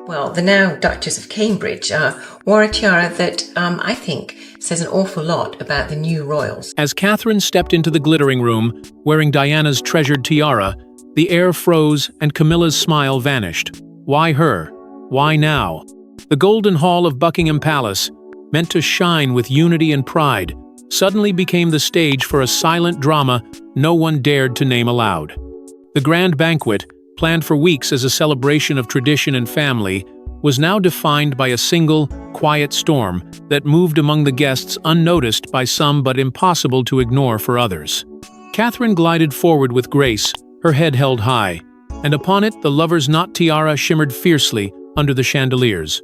Well, the now Duchess of Cambridge wore a tiara that I think says an awful lot about the new royals. As Catherine stepped into the glittering room, wearing Diana's treasured tiara, the air froze and Camilla's smile vanished. Why her? Why now? The Golden Hall of Buckingham Palace, meant to shine with unity and pride, suddenly became the stage for a silent drama no one dared to name aloud. The grand banquet, planned for weeks as a celebration of tradition and family, was now defined by a single, quiet storm that moved among the guests unnoticed by some but impossible to ignore for others. Catherine glided forward with grace, her head held high, and upon it the lover's knot tiara shimmered fiercely under the chandeliers.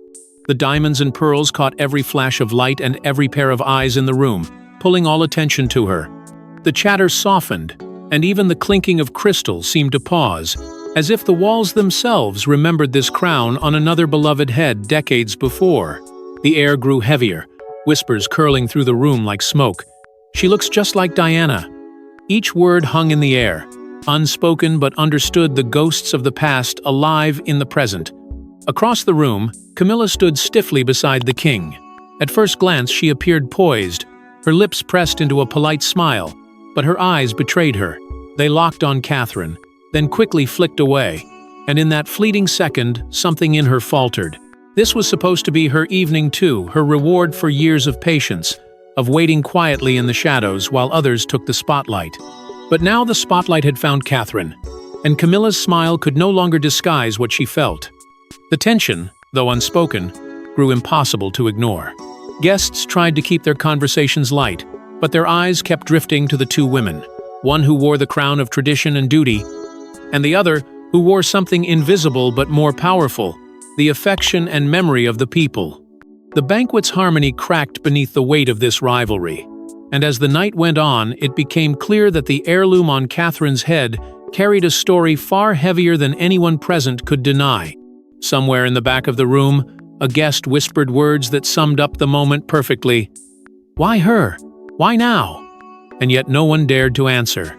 The diamonds and pearls caught every flash of light and every pair of eyes in the room, pulling all attention to her. The chatter softened, and even the clinking of crystal seemed to pause, as if the walls themselves remembered this crown on another beloved head decades before. The air grew heavier, whispers curling through the room like smoke. "She looks just like Diana." Each word hung in the air, unspoken but understood, the ghosts of the past alive in the present. Across the room, Camilla stood stiffly beside the king. At first glance she appeared poised, her lips pressed into a polite smile, but her eyes betrayed her. They locked on Catherine, then quickly flicked away, and in that fleeting second, something in her faltered. This was supposed to be her evening too, her reward for years of patience, of waiting quietly in the shadows while others took the spotlight. But now the spotlight had found Catherine, and Camilla's smile could no longer disguise what she felt. The tension, though unspoken, grew impossible to ignore. Guests tried to keep their conversations light, but their eyes kept drifting to the two women, one who wore the crown of tradition and duty, and the other who wore something invisible but more powerful, the affection and memory of the people. The banquet's harmony cracked beneath the weight of this rivalry, and as the night went on, it became clear that the heirloom on Catherine's head carried a story far heavier than anyone present could deny. Somewhere in the back of the room, a guest whispered words that summed up the moment perfectly. Why her? Why now? And yet no one dared to answer.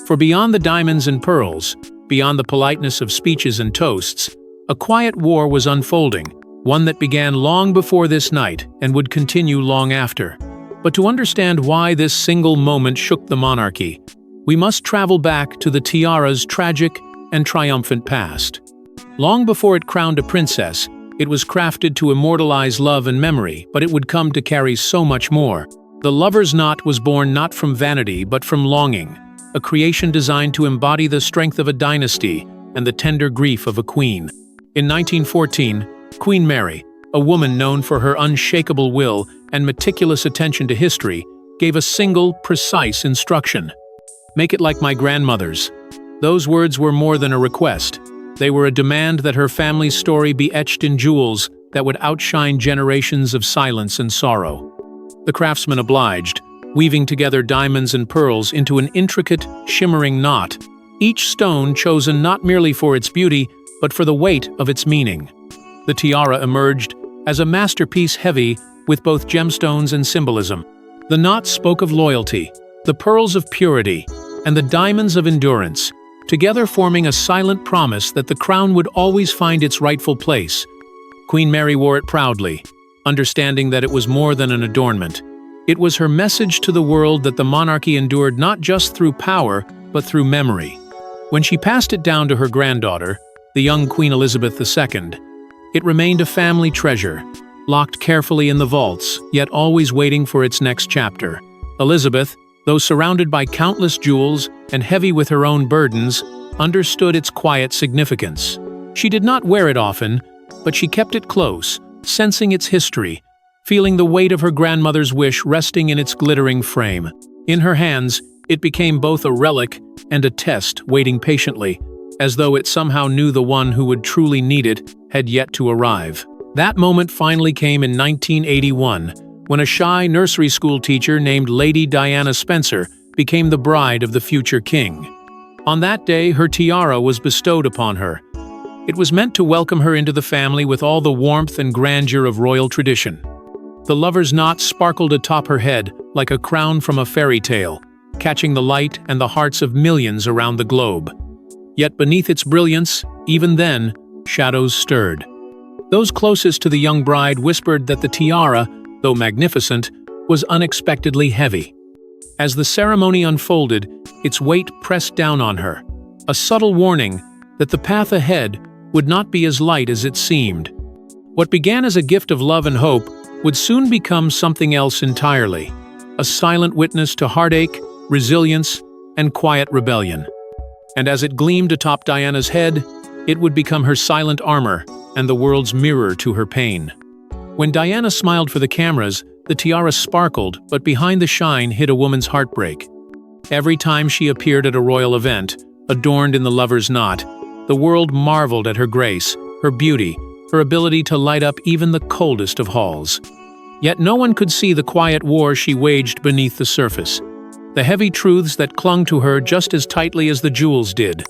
For beyond the diamonds and pearls, beyond the politeness of speeches and toasts, a quiet war was unfolding, one that began long before this night and would continue long after. But to understand why this single moment shook the monarchy, we must travel back to the tiara's tragic and triumphant past. Long before it crowned a princess, it was crafted to immortalize love and memory, but it would come to carry so much more. The lover's knot was born not from vanity but from longing, a creation designed to embody the strength of a dynasty and the tender grief of a queen. In 1914, Queen Mary, a woman known for her unshakable will and meticulous attention to history, gave a single, precise instruction. "Make it like my grandmother's." Those words were more than a request. They were a demand that her family's story be etched in jewels that would outshine generations of silence and sorrow. The craftsman obliged, weaving together diamonds and pearls into an intricate, shimmering knot, each stone chosen not merely for its beauty, but for the weight of its meaning. The tiara emerged as a masterpiece heavy with both gemstones and symbolism. The knot spoke of loyalty, the pearls of purity, and the diamonds of endurance, together forming a silent promise that the crown would always find its rightful place. Queen Mary wore it proudly, understanding that it was more than an adornment. It was her message to the world that the monarchy endured not just through power, but through memory. When she passed it down to her granddaughter, the young Queen Elizabeth II, it remained a family treasure, locked carefully in the vaults, yet always waiting for its next chapter. Elizabeth, though surrounded by countless jewels and heavy with her own burdens, understood its quiet significance. She did not wear it often, but she kept it close, sensing its history, feeling the weight of her grandmother's wish resting in its glittering frame. In her hands, it became both a relic and a test waiting patiently, as though it somehow knew the one who would truly need it had yet to arrive. That moment finally came in 1981, when a shy nursery school teacher named Lady Diana Spencer became the bride of the future king. On that day, her tiara was bestowed upon her. It was meant to welcome her into the family with all the warmth and grandeur of royal tradition. The lover's knot sparkled atop her head like a crown from a fairy tale, catching the light and the hearts of millions around the globe. Yet beneath its brilliance, even then, shadows stirred. Those closest to the young bride whispered that the tiara, though magnificent, was unexpectedly heavy. As the ceremony unfolded, its weight pressed down on her, a subtle warning that the path ahead would not be as light as it seemed. What began as a gift of love and hope would soon become something else entirely, a silent witness to heartache, resilience, and quiet rebellion. And as it gleamed atop Diana's head, it would become her silent armor and the world's mirror to her pain. When Diana smiled for the cameras, the tiara sparkled, but behind the shine hid a woman's heartbreak. Every time she appeared at a royal event, adorned in the lover's knot, the world marveled at her grace, her beauty, her ability to light up even the coldest of halls. Yet no one could see the quiet war she waged beneath the surface, the heavy truths that clung to her just as tightly as the jewels did.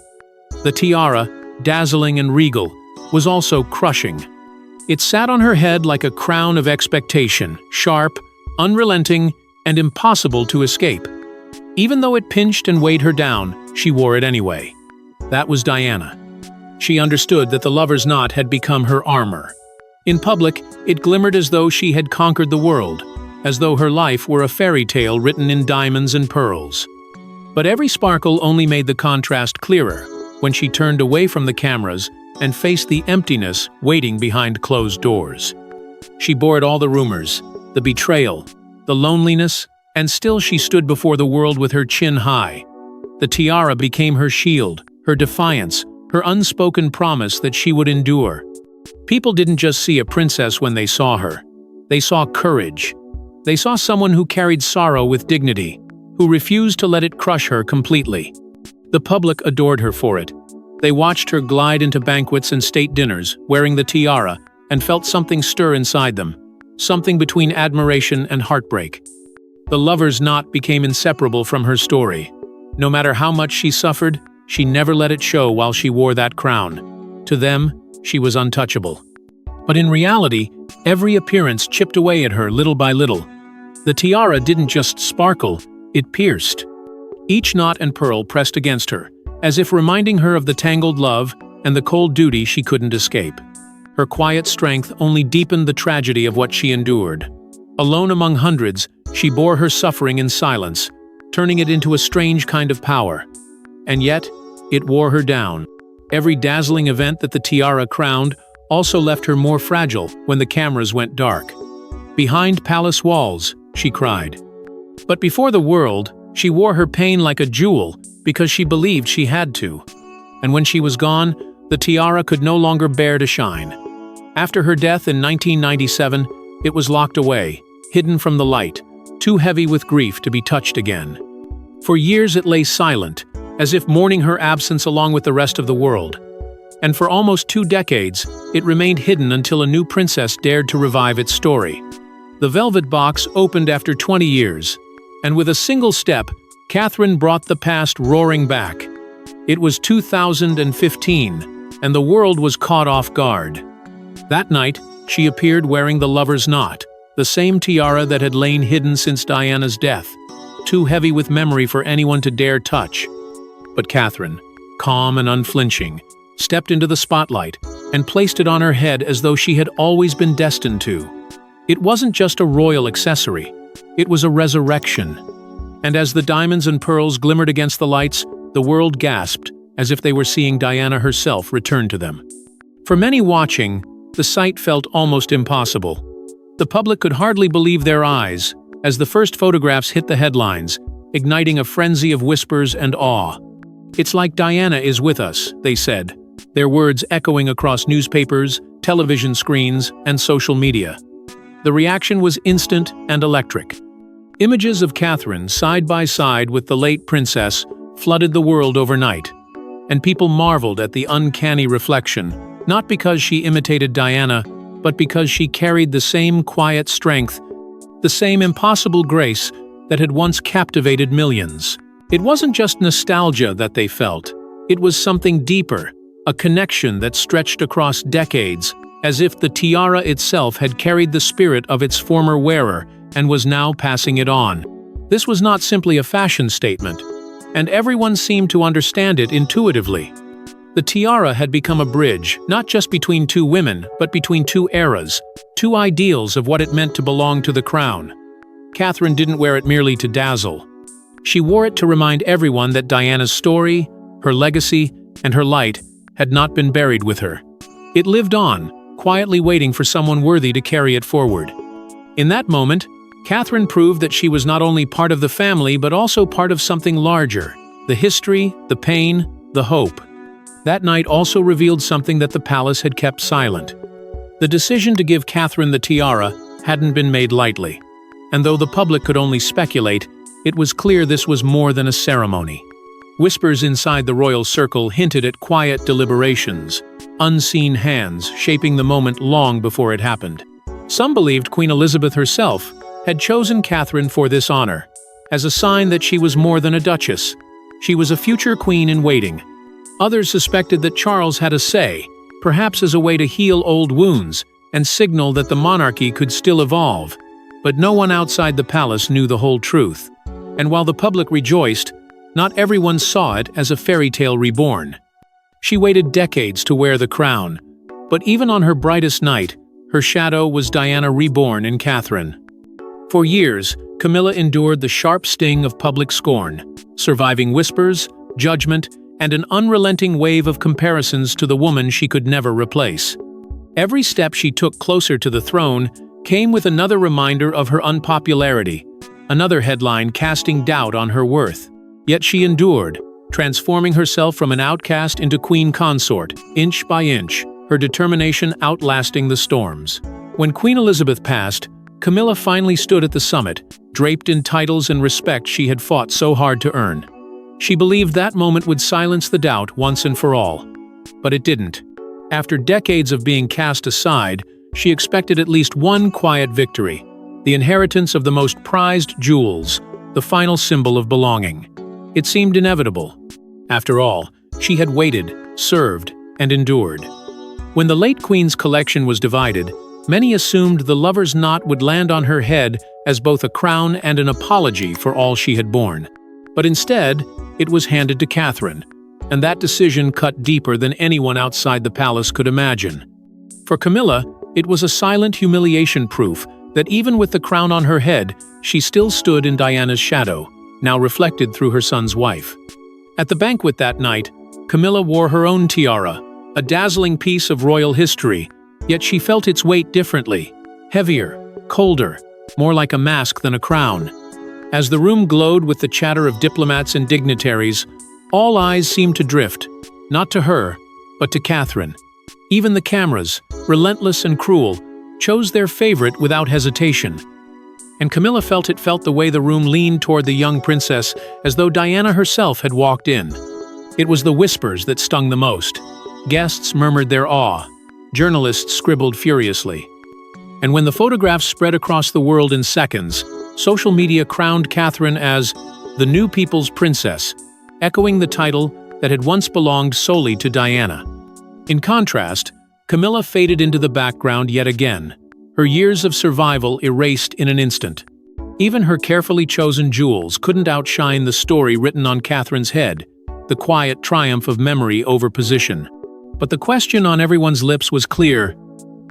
The tiara, dazzling and regal, was also crushing. It sat on her head like a crown of expectation, sharp, unrelenting, and impossible to escape. Even though it pinched and weighed her down, she wore it anyway. That was Diana. She understood that the lover's knot had become her armor. In public, it glimmered as though she had conquered the world, as though her life were a fairy tale written in diamonds and pearls. But every sparkle only made the contrast clearer when she turned away from the cameras and faced the emptiness waiting behind closed doors. She bore all the rumors, the betrayal, the loneliness, and still she stood before the world with her chin high. The tiara became her shield, her defiance, her unspoken promise that she would endure. People didn't just see a princess when they saw her. They saw courage. They saw someone who carried sorrow with dignity, who refused to let it crush her completely. The public adored her for it. They watched her glide into banquets and state dinners, wearing the tiara, and felt something stir inside them, something between admiration and heartbreak. The lover's knot became inseparable from her story. No matter how much she suffered, she never let it show while she wore that crown. To them, she was untouchable. But in reality, every appearance chipped away at her little by little. The tiara didn't just sparkle, it pierced. Each knot and pearl pressed against her, as if reminding her of the tangled love and the cold duty she couldn't escape. Her quiet strength only deepened the tragedy of what she endured. Alone among hundreds, she bore her suffering in silence, turning it into a strange kind of power. And yet, it wore her down. Every dazzling event that the tiara crowned also left her more fragile when the cameras went dark. Behind palace walls, she cried. But before the world, she wore her pain like a jewel because she believed she had to. And when she was gone, the tiara could no longer bear to shine. After her death in 1997, it was locked away, hidden from the light, too heavy with grief to be touched again. For years it lay silent, as if mourning her absence along with the rest of the world. And for almost 2 decades, it remained hidden until a new princess dared to revive its story. The velvet box opened after 20 years, and with a single step, Catherine brought the past roaring back. It was 2015, and the world was caught off guard. That night, she appeared wearing the lover's knot, the same tiara that had lain hidden since Diana's death, too heavy with memory for anyone to dare touch. But Catherine, calm and unflinching, stepped into the spotlight and placed it on her head as though she had always been destined to. It wasn't just a royal accessory, it was a resurrection. And as the diamonds and pearls glimmered against the lights, the world gasped, as if they were seeing Diana herself return to them. For many watching, the sight felt almost impossible. The public could hardly believe their eyes as the first photographs hit the headlines, igniting a frenzy of whispers and awe. "It's like Diana is with us," they said, their words echoing across newspapers, television screens, and social media. The reaction was instant and electric. Images of Catherine side by side with the late princess flooded the world overnight, and people marveled at the uncanny reflection, not because she imitated Diana, but because she carried the same quiet strength, the same impossible grace that had once captivated millions. It wasn't just nostalgia that they felt, it was something deeper, a connection that stretched across decades, as if the tiara itself had carried the spirit of its former wearer and was now passing it on. This was not simply a fashion statement, and everyone seemed to understand it intuitively. The tiara had become a bridge, not just between two women, but between two eras, two ideals of what it meant to belong to the crown. Catherine didn't wear it merely to dazzle. She wore it to remind everyone that Diana's story, her legacy, and her light had not been buried with her. It lived on, quietly waiting for someone worthy to carry it forward. In that moment, Catherine proved that she was not only part of the family but also part of something larger: the history, the pain, the hope. That night also revealed something that the palace had kept silent. The decision to give Catherine the tiara hadn't been made lightly, and though the public could only speculate, it was clear this was more than a ceremony. Whispers inside the royal circle hinted at quiet deliberations, unseen hands shaping the moment long before it happened. Some believed Queen Elizabeth herself had chosen Catherine for this honor, as a sign that she was more than a duchess. She was a future queen in waiting. Others suspected that Charles had a say, perhaps as a way to heal old wounds and signal that the monarchy could still evolve. But no one outside the palace knew the whole truth. And while the public rejoiced, not everyone saw it as a fairy tale reborn. She waited decades to wear the crown, but even on her brightest night, her shadow was Diana reborn in Catherine. For years, Camilla endured the sharp sting of public scorn, surviving whispers, judgment, and an unrelenting wave of comparisons to the woman she could never replace. Every step she took closer to the throne came with another reminder of her unpopularity, another headline casting doubt on her worth. Yet she endured, transforming herself from an outcast into queen consort, inch by inch, her determination outlasting the storms. When Queen Elizabeth passed, Camilla finally stood at the summit, draped in titles and respect she had fought so hard to earn. She believed that moment would silence the doubt once and for all. But it didn't. After decades of being cast aside, she expected at least one quiet victory: the inheritance of the most prized jewels, the final symbol of belonging. It seemed inevitable. After all, she had waited, served, and endured. When the late Queen's collection was divided, many assumed the lover's knot would land on her head as both a crown and an apology for all she had borne. But instead, it was handed to Catherine, and that decision cut deeper than anyone outside the palace could imagine. For Camilla, it was a silent humiliation, proof that even with the crown on her head, she still stood in Diana's shadow, now reflected through her son's wife. At the banquet that night, Camilla wore her own tiara, a dazzling piece of royal history, yet she felt its weight differently, heavier, colder, more like a mask than a crown. As the room glowed with the chatter of diplomats and dignitaries, all eyes seemed to drift, not to her, but to Catherine. Even the cameras, relentless and cruel, chose their favorite without hesitation. And Camilla felt the way the room leaned toward the young princess, as though Diana herself had walked in. It was the whispers that stung the most. Guests murmured their awe. Journalists scribbled furiously. And when the photographs spread across the world in seconds, social media crowned Catherine as the new people's princess, echoing the title that had once belonged solely to Diana. In contrast, Camilla faded into the background yet again, her years of survival erased in an instant. Even her carefully chosen jewels couldn't outshine the story written on Catherine's head, the quiet triumph of memory over position. But the question on everyone's lips was clear: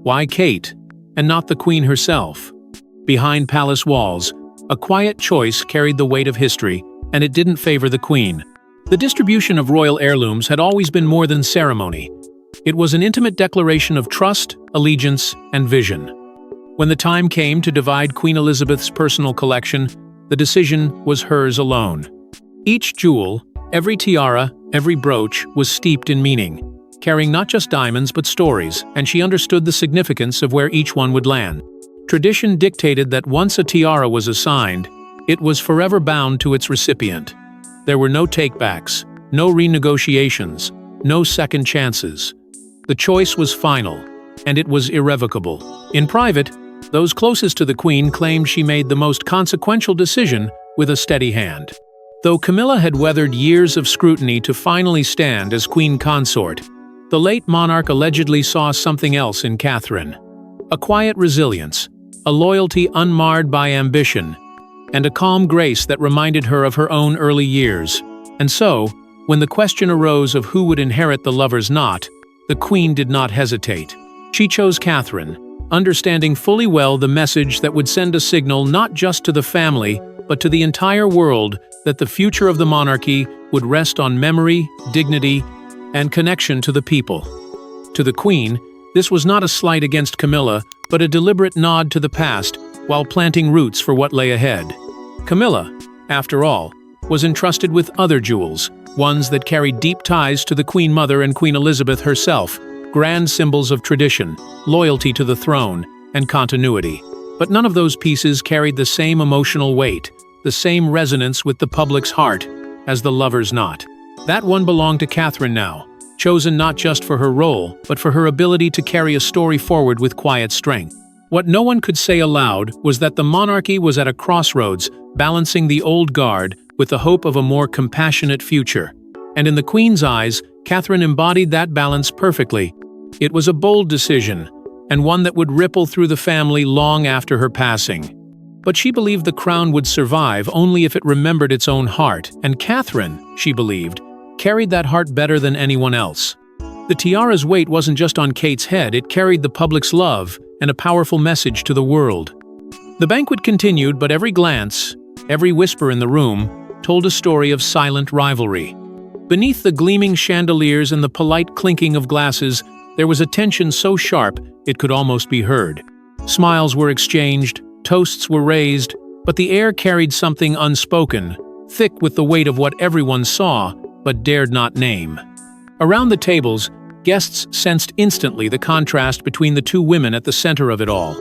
why Kate, and not the Queen herself? Behind palace walls, a quiet choice carried the weight of history, and it didn't favor the Queen. The distribution of royal heirlooms had always been more than ceremony. It was an intimate declaration of trust, allegiance, and vision. When the time came to divide Queen Elizabeth's personal collection, the decision was hers alone. Each jewel, every tiara, every brooch was steeped in meaning, carrying not just diamonds but stories, and she understood the significance of where each one would land. Tradition dictated that once a tiara was assigned, it was forever bound to its recipient. There were no takebacks, no renegotiations, no second chances. The choice was final, and it was irrevocable. In private, those closest to the Queen claimed she made the most consequential decision with a steady hand. Though Camilla had weathered years of scrutiny to finally stand as Queen Consort, the late monarch allegedly saw something else in Catherine: a quiet resilience, a loyalty unmarred by ambition, and a calm grace that reminded her of her own early years. And so, when the question arose of who would inherit the lover's knot, the Queen did not hesitate. She chose Catherine, understanding fully well the message that would send a signal not just to the family, but to the entire world that the future of the monarchy would rest on memory, dignity, and connection to the people. To the Queen, this was not a slight against Camilla, but a deliberate nod to the past while planting roots for what lay ahead. Camilla, after all, was entrusted with other jewels, ones that carried deep ties to the Queen Mother and Queen Elizabeth herself, grand symbols of tradition, loyalty to the throne, and continuity. But none of those pieces carried the same emotional weight, the same resonance with the public's heart, as the lover's knot. That one belonged to Catherine now, chosen not just for her role, but for her ability to carry a story forward with quiet strength. What no one could say aloud was that the monarchy was at a crossroads, balancing the old guard with the hope of a more compassionate future. And in the Queen's eyes, Catherine embodied that balance perfectly. It was a bold decision, and one that would ripple through the family long after her passing. But she believed the crown would survive only if it remembered its own heart, and Catherine, she believed, carried that heart better than anyone else. The tiara's weight wasn't just on Kate's head, it carried the public's love and a powerful message to the world. The banquet continued, but every glance, every whisper in the room, told a story of silent rivalry. Beneath the gleaming chandeliers and the polite clinking of glasses, there was a tension so sharp it could almost be heard. Smiles were exchanged, toasts were raised, but the air carried something unspoken, thick with the weight of what everyone saw but dared not name. Around the tables, guests sensed instantly the contrast between the two women at the center of it all,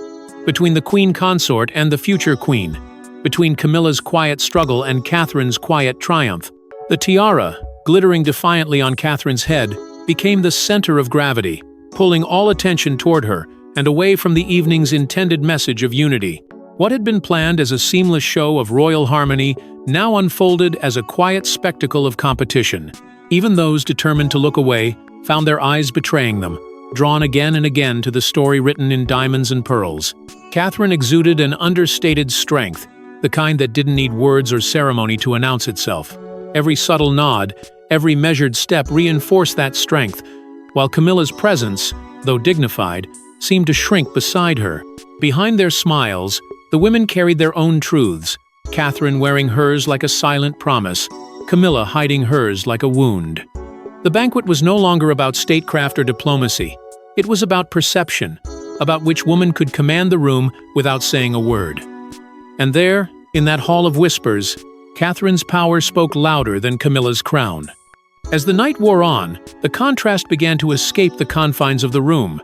between the queen consort and the future queen, between Camilla's quiet struggle and Catherine's quiet triumph. The tiara, glittering defiantly on Catherine's head, became the center of gravity, pulling all attention toward her and away from the evening's intended message of unity. What had been planned as a seamless show of royal harmony now unfolded as a quiet spectacle of competition. Even those determined to look away found their eyes betraying them, drawn again and again to the story written in diamonds and pearls. Catherine exuded an understated strength, the kind that didn't need words or ceremony to announce itself. Every subtle nod, every measured step reinforced that strength, while Camilla's presence, though dignified, seemed to shrink beside her. Behind their smiles, the women carried their own truths, Catherine wearing hers like a silent promise, Camilla hiding hers like a wound. The banquet was no longer about statecraft or diplomacy. It was about perception, about which woman could command the room without saying a word. And there, in that hall of whispers, Catherine's power spoke louder than Camilla's crown. As the night wore on, the contrast began to escape the confines of the room.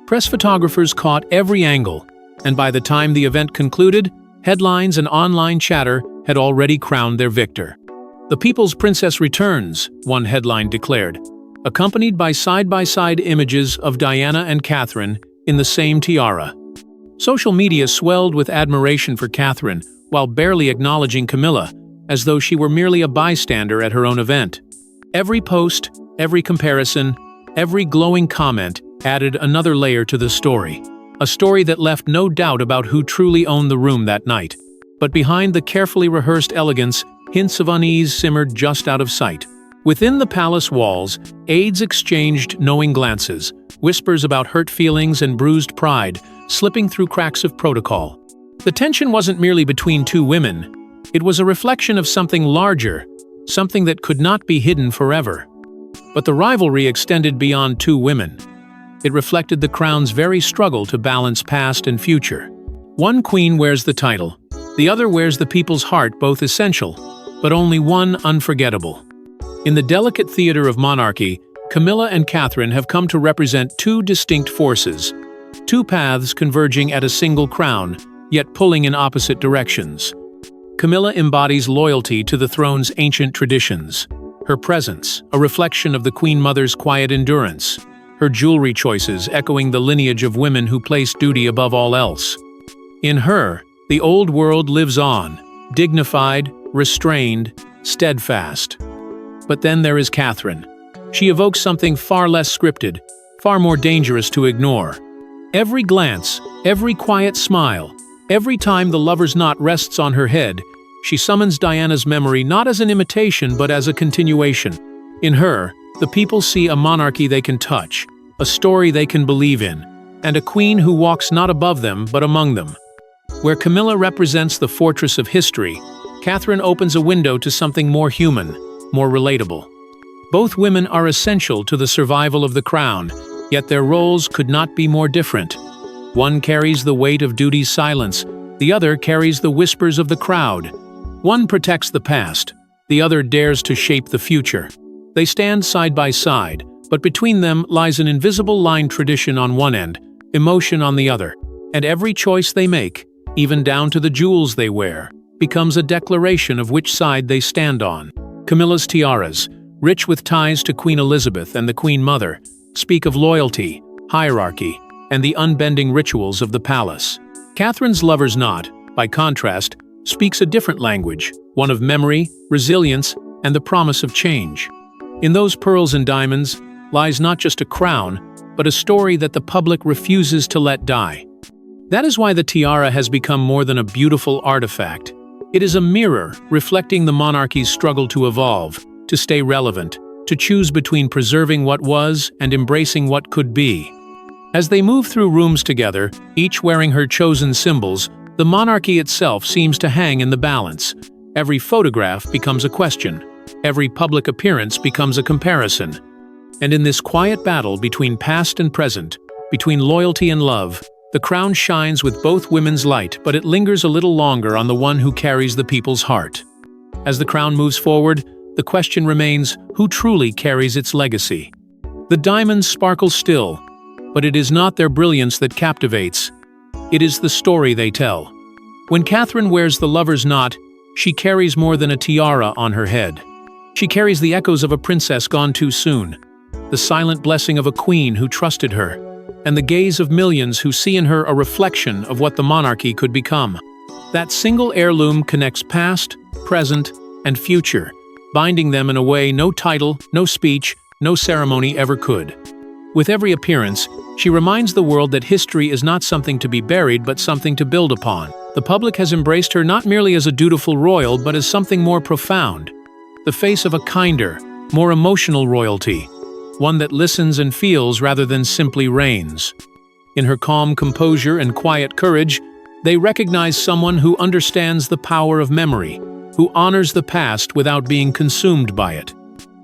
Press photographers caught every angle, and by the time the event concluded, headlines and online chatter had already crowned their victor. "The People's Princess returns," one headline declared, accompanied by side-by-side images of Diana and Catherine in the same tiara. Social media swelled with admiration for Catherine, while barely acknowledging Camilla, as though she were merely a bystander at her own event. Every post, every comparison, every glowing comment added another layer to the story. A story that left no doubt about who truly owned the room that night. But behind the carefully rehearsed elegance, hints of unease simmered just out of sight. Within the palace walls, aides exchanged knowing glances, whispers about hurt feelings and bruised pride, slipping through cracks of protocol. The tension wasn't merely between two women. It was a reflection of something larger, something that could not be hidden forever. But the rivalry extended beyond two women. It reflected the crown's very struggle to balance past and future. One queen wears the title, the other wears the people's heart, both essential, but only one unforgettable. In the delicate theater of monarchy, Camilla and Catherine have come to represent two distinct forces, two paths converging at a single crown, yet pulling in opposite directions. Camilla embodies loyalty to the throne's ancient traditions. Her presence, a reflection of the Queen Mother's quiet endurance. Her jewelry choices echoing the lineage of women who placed duty above all else. In her, the old world lives on, dignified, restrained, steadfast. But then there is Catherine. She evokes something far less scripted, far more dangerous to ignore. Every glance, every quiet smile, every time the lover's knot rests on her head, she summons Diana's memory not as an imitation but as a continuation. In her, the people see a monarchy they can touch, a story they can believe in, and a queen who walks not above them but among them. Where Camilla represents the fortress of history, Catherine opens a window to something more human, more relatable. Both women are essential to the survival of the crown, yet their roles could not be more different. One carries the weight of duty's silence, the other carries the whispers of the crowd. One protects the past, the other dares to shape the future. They stand side by side, but between them lies an invisible line: tradition on one end, emotion on the other, and every choice they make, even down to the jewels they wear, becomes a declaration of which side they stand on. Camilla's tiaras, rich with ties to Queen Elizabeth and the Queen Mother, speak of loyalty, hierarchy, and the unbending rituals of the palace. Catherine's lover's knot, by contrast, speaks a different language, one of memory, resilience, and the promise of change. In those pearls and diamonds lies not just a crown, but a story that the public refuses to let die. That is why the tiara has become more than a beautiful artifact. It is a mirror reflecting the monarchy's struggle to evolve, to stay relevant, to choose between preserving what was and embracing what could be. As they move through rooms together, each wearing her chosen symbols, the monarchy itself seems to hang in the balance. Every photograph becomes a question. Every public appearance becomes a comparison. And in this quiet battle between past and present, between loyalty and love, the crown shines with both women's light, but it lingers a little longer on the one who carries the people's heart. As the crown moves forward, the question remains, who truly carries its legacy? The diamonds sparkle still, but it is not their brilliance that captivates. It is the story they tell. When Catherine wears the lover's knot, she carries more than a tiara on her head. She carries the echoes of a princess gone too soon, the silent blessing of a queen who trusted her, and the gaze of millions who see in her a reflection of what the monarchy could become. That single heirloom connects past, present, and future, binding them in a way no title, no speech, no ceremony ever could. With every appearance, she reminds the world that history is not something to be buried but something to build upon. The public has embraced her not merely as a dutiful royal but as something more profound, the face of a kinder, more emotional royalty, one that listens and feels rather than simply reigns. In her calm composure and quiet courage, they recognize someone who understands the power of memory, who honors the past without being consumed by it.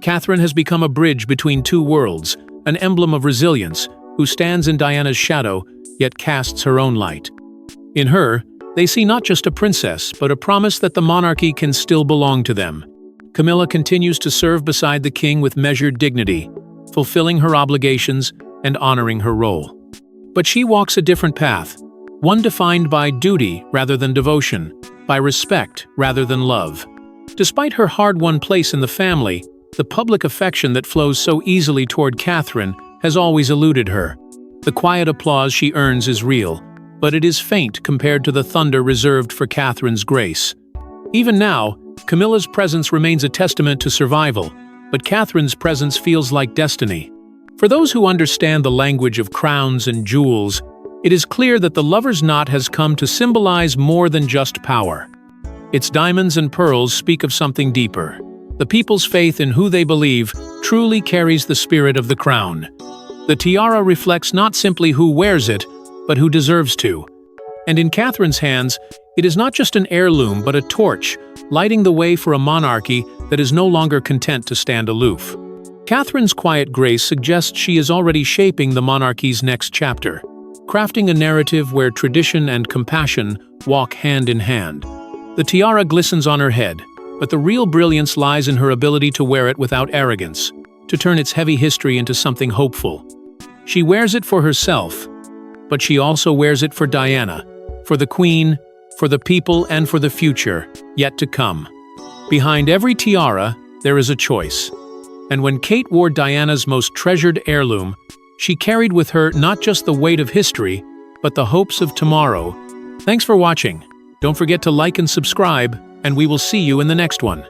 Catherine has become a bridge between two worlds, an emblem of resilience, who stands in Diana's shadow, yet casts her own light. In her, they see not just a princess, but a promise that the monarchy can still belong to them. Camilla continues to serve beside the king with measured dignity, fulfilling her obligations and honoring her role. But she walks a different path, one defined by duty rather than devotion, by respect rather than love. Despite her hard-won place in the family, the public affection that flows so easily toward Catherine has always eluded her. The quiet applause she earns is real, but it is faint compared to the thunder reserved for Catherine's grace. Even now, Camilla's presence remains a testament to survival, but Catherine's presence feels like destiny. For those who understand the language of crowns and jewels, it is clear that the lover's knot has come to symbolize more than just power. Its diamonds and pearls speak of something deeper. The people's faith in who they believe truly carries the spirit of the crown. The tiara reflects not simply who wears it, but who deserves to. And in Catherine's hands, it is not just an heirloom but a torch, lighting the way for a monarchy that is no longer content to stand aloof. Catherine's quiet grace suggests she is already shaping the monarchy's next chapter, crafting a narrative where tradition and compassion walk hand in hand. The tiara glistens on her head, but the real brilliance lies in her ability to wear it without arrogance, to turn its heavy history into something hopeful. She wears it for herself, but she also wears it for Diana, for the Queen, for the people, and for the future yet to come. Behind every tiara, there is a choice. And when Kate wore Diana's most treasured heirloom, she carried with her not just the weight of history, but the hopes of tomorrow. Thanks for watching. Don't forget to like and subscribe, and we will see you in the next one.